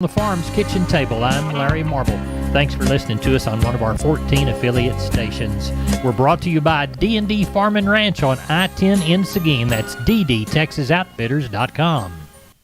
The Farm's Kitchen Table. I'm Larry Marble. Thanks for listening to us on one of our 14 affiliate stations. We're brought to you by D&D Farm and Ranch on I-10 in Seguin. That's ddtexasoutfitters.com.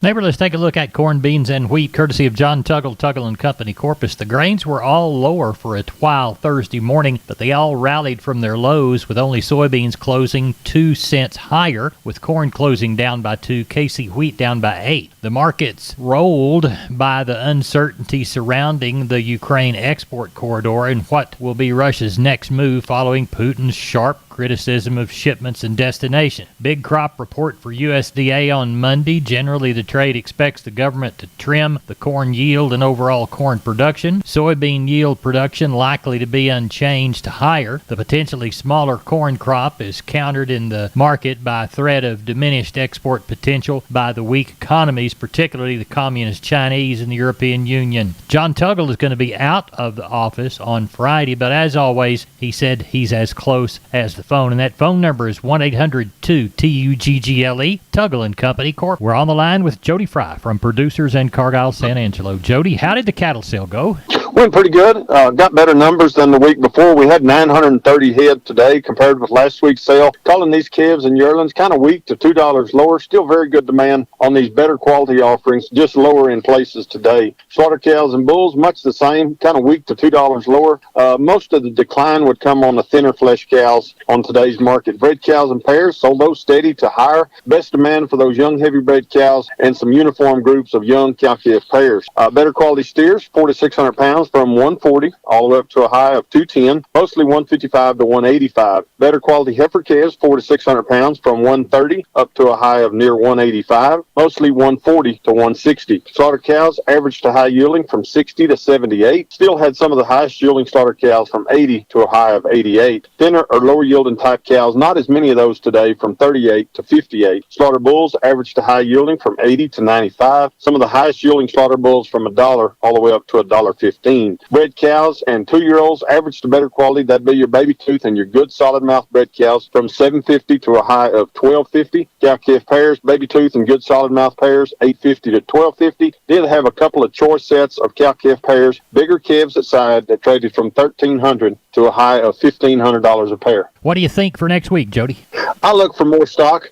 Neighbor, let's take a look at corn, beans, and wheat, courtesy of John Tuggle & Company, Corpus. The grains were all lower for a while Thursday morning, but they all rallied from their lows, with only soybeans closing 2 cents higher, with corn closing down by 2, Casey wheat down by 8. The markets rolled by the uncertainty surrounding the Ukraine export corridor and what will be Russia's next move following Putin's sharp criticism of shipments and destination. Big crop report for USDA on Monday. Generally, the trade expects the government to trim the corn yield and overall corn production. Soybean yield production likely to be unchanged to higher. The potentially smaller corn crop is countered in the market by threat of diminished export potential by the weak economies, particularly the Communist Chinese and the European Union. John Tuggle is going to be out of the office on Friday, but as always, he said he's as close as the phone, and that phone number is 1-800-2-TUGGLE, Tuggle & Company Corp. We're on the line with Jody Fry from Producers in Cargyle, San Angelo. Jody, how did the cattle sale go? Went pretty good. Got better numbers than the week before. We had 930 head today compared with last week's sale. Calling these calves and yearlings kind of weak to $2 lower. Still very good demand on these better quality offerings, just lower in places today. Slaughter cows and bulls, much the same, kind of weak to $2 lower. Most of the decline would come on the thinner flesh cows on today's market. Bred cows and pairs, sold those steady to higher. Best demand for those young heavy bred cows and some uniform groups of young cow-calf pairs. Better quality steers, 400 to 600 pounds from 140 all the way up to a high of 210, mostly 155 to 185. Better quality heifer calves, 400 to 600 pounds from 130 up to a high of near 185, mostly 140 to 160. Slaughter cows, average to high yielding from 60 to 78. Still had some of the highest yielding slaughter cows from 80 to a high of 88. Thinner or lower yielding type cows, not as many of those today, from 38 to 58. Slaughter bulls, average to high yielding from 80 to 95. Some of the highest yielding slaughter bulls from $1 all the way up to $1.15. Bred cows and 2-year-olds, average to better quality, that'd be your baby tooth and your good solid mouth bred cows, from $7.50 to a high of $12.50. Cow calf pairs, baby tooth and good solid mouth pairs, $8.50 to $12.50. Did have a couple of choice sets of cow calf pairs, bigger calves at side, that traded from $1,300 to a high of $1,500 a pair. What do you think for next week, Jody? I look for more stock.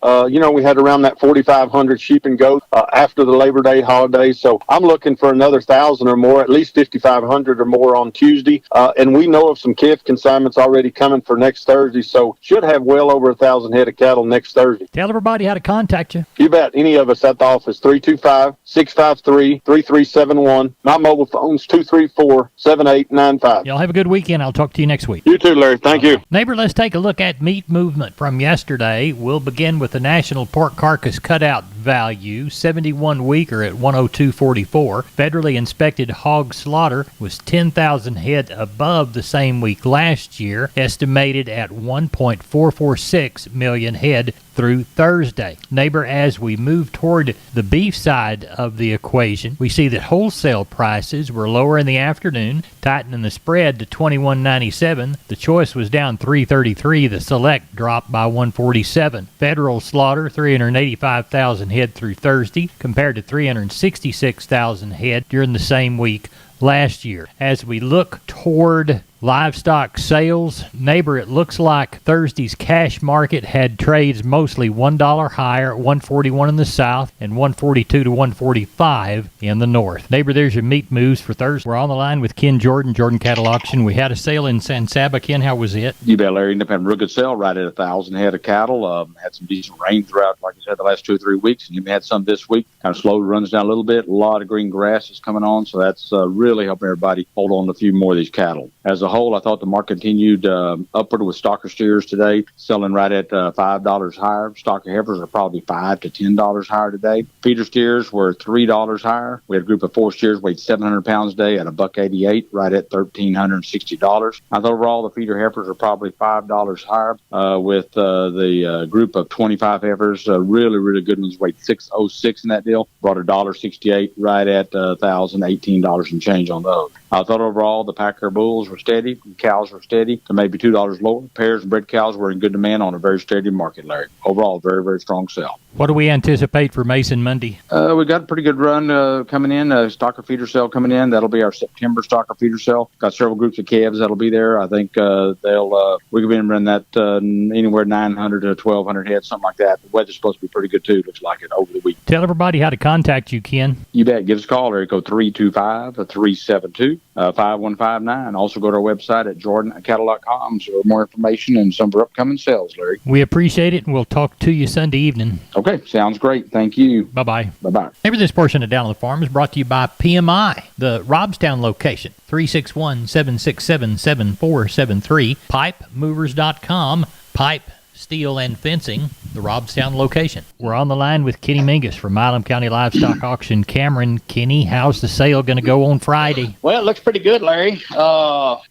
We had around that 4,500 sheep and goat after the Labor Day holiday, so I'm looking for another 1,000 or more, at least 5,500 or more on Tuesday. And we know of some calf consignments already coming for next Thursday, so should have well over 1,000 head of cattle next Thursday. Tell everybody how to contact you. You bet. Any of us at the office, 325-653-3371. My mobile phone's 234-7895. Y'all have a good weekend. I'll talk to you next week. You too, Larry. Thank you. Neighbor, let's take a look at meat movement from yesterday. We'll begin with the national pork carcass cutout value, 71 weeker at 102.44. Federally inspected hog slaughter was 10,000 head above the same week last year, estimated at 1.446 million head through Thursday. Neighbor, as we move toward the beef side of the equation, we see that wholesale prices were lower in the afternoon, tightening the spread to $21.97. The choice was down $3.33. The select dropped by $1.47. Federal slaughter, 385,000 head through Thursday, compared to 366,000 head during the same week last year. As we look toward livestock sales, neighbor, it looks like Thursday's cash market had trades mostly $1 higher at 141 in the south and 142 to 145 in the north. Neighbor, there's your meat moves for Thursday. We're on the line with Ken Jordan Cattle Auction. We had a sale in San Saba. Ken, how was it? You bet, Larry. Had a real good sale, right at 1,000 head of cattle. Had some decent rain throughout, like I said, the last 2 or 3 weeks, and you had some this week. Kind of slowed runs down a little bit. A lot of green grass is coming on, so that's really helping everybody hold on to a few more of these cattle. As a whole, I thought the market continued upward with stocker steers today, selling right at $5 higher. Stocker heifers are probably $5 to $10 higher today. Feeder steers were $3 higher. We had a group of 4 steers weighed 700 pounds a day at $1.88, right at $1,360. I thought overall the feeder heifers are probably $5 higher, with the group of 25 heifers, really, really good ones, weighed 606 in that deal, brought $1.68, right at $1,018 and change on those. I thought overall the Packer bulls were steady, cows were steady to maybe $2 lower. Pairs and bred cows were in good demand on a very steady market, Larry. Overall, very, very strong sell. What do we anticipate for Mason Monday? We got a pretty good run coming in. Stocker feeder sale coming in. That'll be our September stocker feeder sale. Got several groups of calves that'll be there. I think we could be in run that anywhere 900 to 1,200 heads, something like that. The weather's supposed to be pretty good too. Looks like it over the week. Tell everybody how to contact you, Ken. You bet. Give us a call. Area code 325-372-5159. Also go to our website at jordancattle.com for more information and some of our upcoming sales, Larry. We appreciate it, and we'll talk to you Sunday evening. Okay, sounds great. Thank you. Bye-bye. Bye-bye. Maybe this portion of Down on the Farm is brought to you by PMI, the Robstown location, 361-767-7473, pipemovers.com, pipe, steel, and fencing, the Robstown location. We're on the line with Kenny Mingus from Milam County Livestock Auction. Cameron, Kenny, how's the sale going to go on Friday? Well, it looks pretty good, Larry.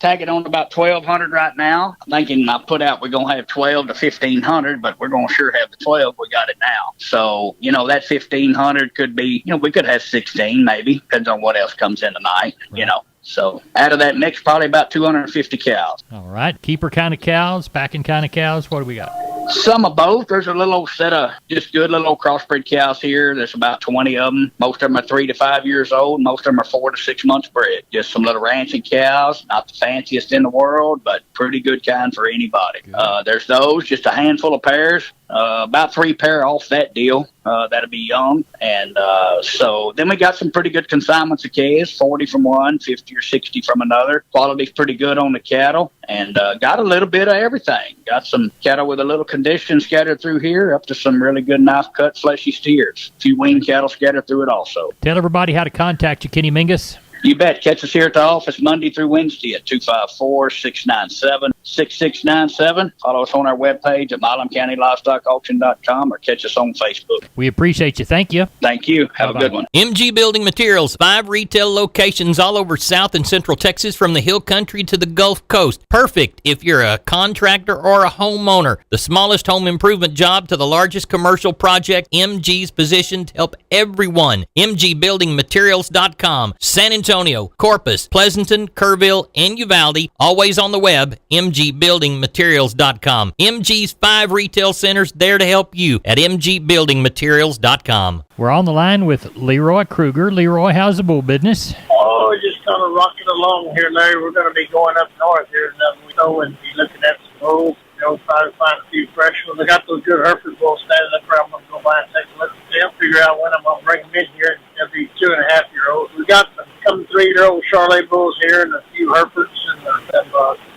Tagging on to about 1,200 right now. Thinking I put out we're going to have 12 to 1,500, but we're going to sure have the 12. We got it now. So, that 1,500 could be, we could have 16 maybe. Depends on what else comes in tonight, Right. So out of that mix, probably about 250 cows. All right. Keeper kind of cows, packing kind of cows. What do we got? Some of both. There's a little set of just good little crossbred cows here. There's about 20 of them. Most of them are 3 to 5 years old. Most of them are 4 to 6 months bred. Just some little ranching cows. Not the fanciest in the world, but pretty good kind for anybody. There's those, just a handful of pairs. About 3 pair off that deal. That'll be young. And so then we got some pretty good consignments of calves, 40 from one, 50 or 60 from another. Quality's pretty good on the cattle. And got a little bit of everything. Got some cattle with a little condition scattered through here, up to some really good knife-cut, fleshy steers. A few weaned cattle scattered through it also. Tell everybody how to contact you, Kenny Mingus. You bet. Catch us here at the office Monday through Wednesday at 254-697-6697. Follow us on our webpage at milamcountylivestockauction.com or catch us on Facebook. We appreciate you. Thank you. Thank you. Have Bye-bye. a good one. MG Building Materials, 5 retail locations all over South and Central Texas from the Hill Country to the Gulf Coast. Perfect if you're a contractor or a homeowner. The smallest home improvement job to the largest commercial project, MG's positioned to help everyone. MGBuildingMaterials.com. San Antonio, Corpus, Pleasanton, Kerrville, and Uvalde. Always on the web, MGBuildingMaterials.com. MG's 5 retail centers there to help you at MGBuildingMaterials.com. We're on the line with Leroy Kruger. Leroy, how's the bull business? Oh, just kind of rocking along here, Larry. We're going to be going up north here in another week and be looking at some bulls. Try to find a few fresh ones. I got those good Hereford bulls standing up there. I'm going to go by and take a look at them, figure out when I'm going to bring them in here. They'll be 2.5-year-olds. We got some 3-year-old Charolais bulls here and a few Herefords and some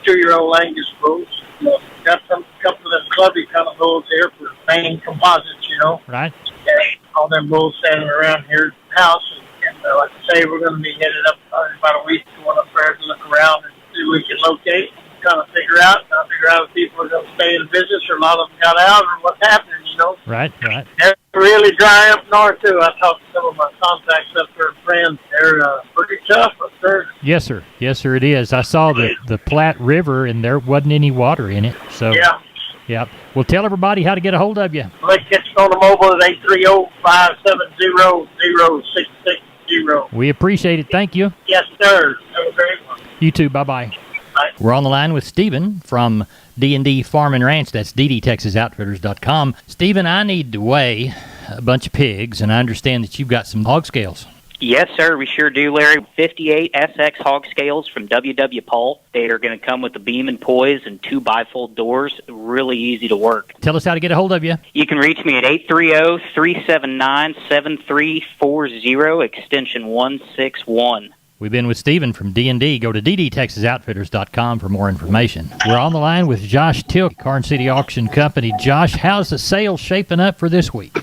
2-year-old Angus bulls. Got some couple of them clubby kind of bulls here for main composites, Right. And all them bulls standing around here at the house. And like I say, we're going to be headed up in about a week, going up there to look around and see what we can locate. Kind of figure out if people are going to stay in business or a lot of them got out or what's happening, Right. They're really dry up north, too. I talked to some of my contacts up there, friends. They're pretty tough up there. Yes, sir. Yes, sir, it is. I saw the Platte River, and there wasn't any water in it. So, yeah. Well, tell everybody how to get a hold of you. Let's get you on the mobile at 830-570-0660. We appreciate it. Thank you. Yes, sir. Have a great one. You too. Bye-bye. Bye. We're on the line with Stephen from D&D Farm and Ranch. That's ddtexasoutfitters.com. Stephen, I need to weigh a bunch of pigs, and I understand that you've got some hog scales. Yes, sir, we sure do, Larry. 58 SX hog scales from W.W. Paul. They are going to come with the beam and poise and 2 bifold doors. Really easy to work. Tell us how to get a hold of you. You can reach me at 830-379-7340, extension 161. We've been with Stephen from D&D. Go to ddtexasoutfitters.com for more information. We're on the line with Josh Tilk, Karn City Auction Company. Josh, how's the sales shaping up for this week?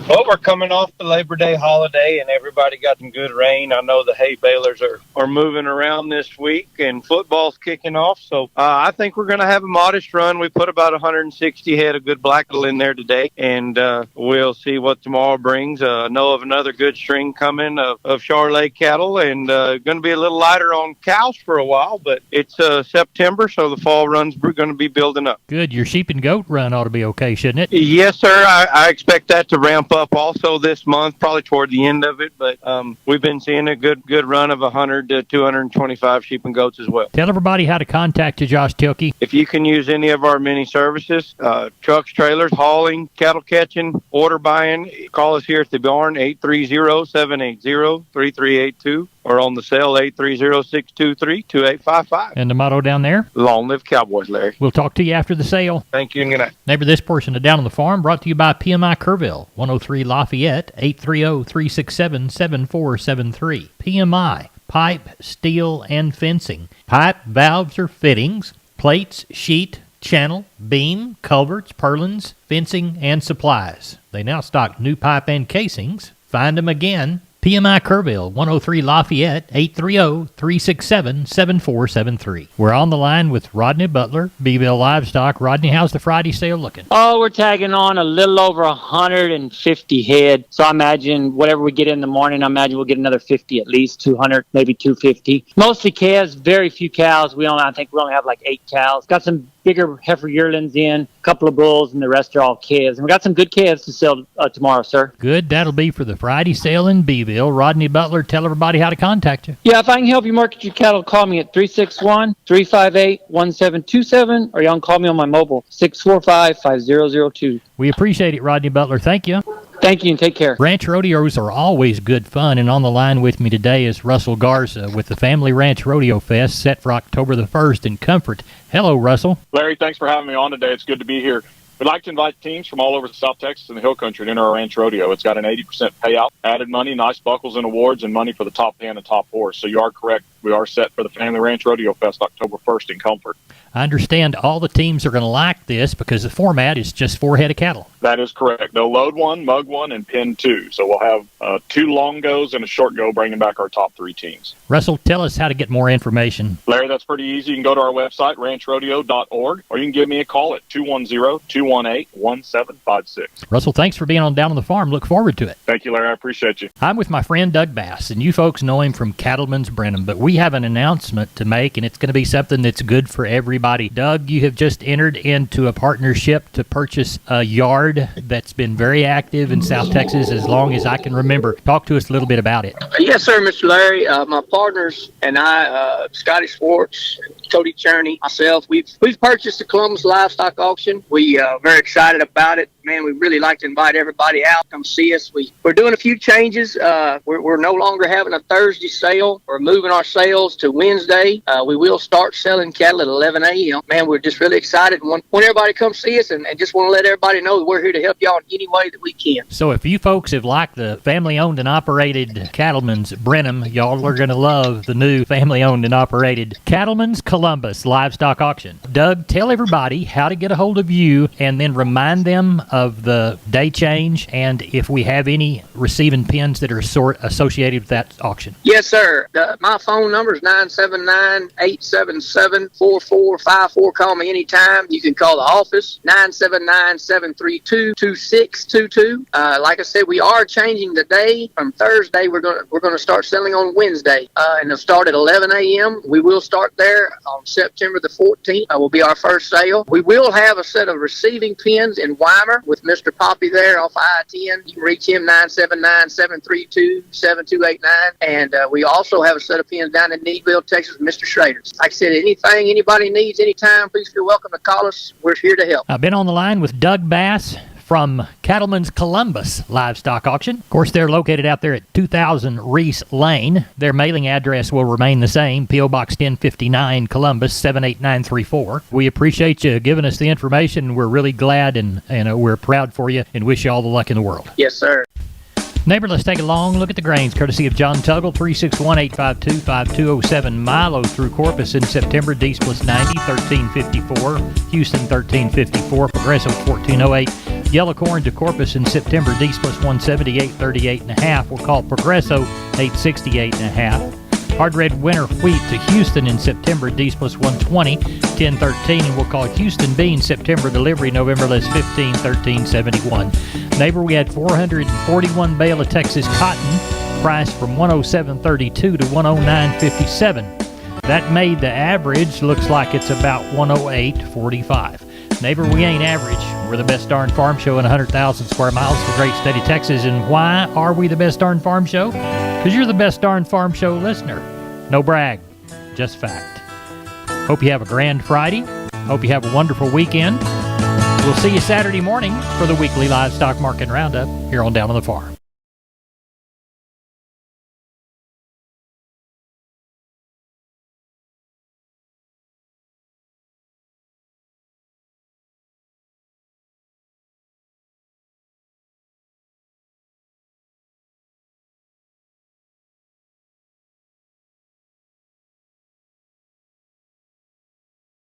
Well, we're coming off the Labor Day holiday, and everybody got some good rain. I know the hay balers are moving around this week, and football's kicking off. So I think we're going to have a modest run. We put about 160 head of good black in there today, and we'll see what tomorrow brings. I know of another good string coming of Charolais cattle, and going to be a little lighter on cows for a while, but it's September, so the fall run's going to be building up. Good. Your sheep and goat run ought to be okay, shouldn't it? Yes, sir. I expect that to ramp up up also this month, probably toward the end of it. But we've been seeing a good run of 100 to 225 sheep and goats as well. Tell everybody how to contact you, Josh Tilkey. If you can use any of our many services, trucks, trailers, hauling, cattle catching, order buying, call us here at the barn, 830-780-3382, or on the cell, 830-623-2855. And the motto down there? Long live Cowboys, Larry. We'll talk to you after the sale. Thank you and good night. Neighbor, this portion of Down on the Farm brought to you by PMI Kerrville, 103 Lafayette, 830-367-7473. PMI, pipe, steel, and fencing. Pipe, valves, or fittings, plates, sheet, channel, beam, culverts, purlins, fencing, and supplies. They now stock new pipe and casings. Find them again. PMI Kerrville, 103 Lafayette, 830-367-7473. We're on the line with Rodney Butler, Beeville Livestock. Rodney, how's the Friday sale looking? Oh, we're tagging on a little over 150 head. So I imagine whatever we get in the morning, I imagine we'll get another 50 at least, 200, maybe 250. Mostly calves, very few cows. I think we only have like 8 cows. Got some bigger heifer yearlings in, a couple of bulls, and the rest are all calves. And we got some good calves to sell tomorrow, sir. Good. That'll be for the Friday sale in Beeville. Rodney Butler, tell everybody how to contact you. Yeah, if I can help you market your cattle, call me at 361-358-1727, or you can call me on my mobile, 645-5002. We appreciate it, Rodney Butler. Thank you. Thank you, and take care. Ranch rodeos are always good fun, and on the line with me today is Russell Garza with the Family Ranch Rodeo Fest set for October the 1st in Comfort. Hello, Russell. Larry, thanks for having me on today. It's good to be here. We'd like to invite teams from all over South Texas and the Hill Country to enter our ranch rodeo. It's got an 80% payout, added money, nice buckles and awards, and money for the top 10 and top horse. So you are correct. We are set for the Family Ranch Rodeo Fest October 1st in Comfort. I understand all the teams are going to like this because the format is just 4 head of cattle. That is correct. They'll load 1, mug 1, and pin 2. So we'll have 2 long goes and a short go, bringing back our top 3 teams. Russell, tell us how to get more information. Larry, that's pretty easy. You can go to our website, ranchrodeo.org, or you can give me a call at 210-218-1756. Russell, thanks for being on Down on the Farm. Look forward to it. Thank you, Larry. I appreciate you. I'm with my friend Doug Bass, and you folks know him from Cattleman's Brenham, but we have an announcement to make, and it's going to be something that's good for everybody. Doug, you have just entered into a partnership to purchase a yard that's been very active in South Texas as long as I can remember. Talk to us a little bit about it. Yes, sir, Mr. Larry. My partners and I, Scotty Swartz, Cody Cherney, myself, we've purchased the Columbus Livestock Auction. We are very excited about it. Man, we really like to invite everybody out. Come see us. We're doing a few changes. We're no longer having a Thursday sale. We're moving our sales to Wednesday. We will start selling cattle at 11 a.m. Man, we're just really excited. Want everybody to come see us and just want to let everybody know that we're here to help y'all in any way that we can. So if you folks have liked the family-owned and operated Cattleman's Brenham, y'all are going to love the new family-owned and operated Cattleman's Columbus Livestock Auction. Doug, tell everybody how to get a hold of you and then remind them of the day change and if we have any receiving pins that are associated with that auction. Yes, sir. My phone number is 979-877-4454. Call me anytime. You can call the office, 979-732-2622. Like I said, we are changing the day from Thursday. We're going to start selling on Wednesday, and it'll start at 11 a.m. We will start there on September the 14th. Will be our first sale. We will have a set of receiving pins in Weimar with Mr. Poppy there off I-10. You can reach him, 979-732-7289. And we also have a set of pins down in Needville, Texas with Mr. Schrader. Like I said, anything anybody needs anytime, please feel welcome to call us. We're here to help. I've been on the line with Doug Bass from Cattleman's Columbus Livestock Auction. Of course, they're located out there at 2000 Reese Lane. Their mailing address will remain the same, P.O. Box 1059, Columbus, 78934. We appreciate you giving us the information. We're really glad and we're proud for you and wish you all the luck in the world. Yes, sir. Neighbor, let's take a long look at the grains, courtesy of John Tuggle, 361-852-5207. Milo through Corpus in September, Dees plus 90, 1354. Houston, 1354. Progresso, 1408. Yellow corn to Corpus in September, Dees plus 170, 838.5. We'll call Progresso 868.5. Hard red winter wheat to Houston in September, Dees plus 120, 1013. And we'll call Houston beans September delivery, November less 15, 1371. Neighbor, we had 441 bale of Texas cotton, priced from 107.32 to 109.57. That made the average looks like it's about 108.45. Neighbor, we ain't average. We're the best darn farm show in 100,000 square miles of the great state of Texas. And why are we the best darn farm show? Because you're the best darn farm show listener. No brag, just fact. Hope you have a grand Friday. Hope you have a wonderful weekend. We'll see you Saturday morning for the weekly livestock market roundup here on Down on the Farm.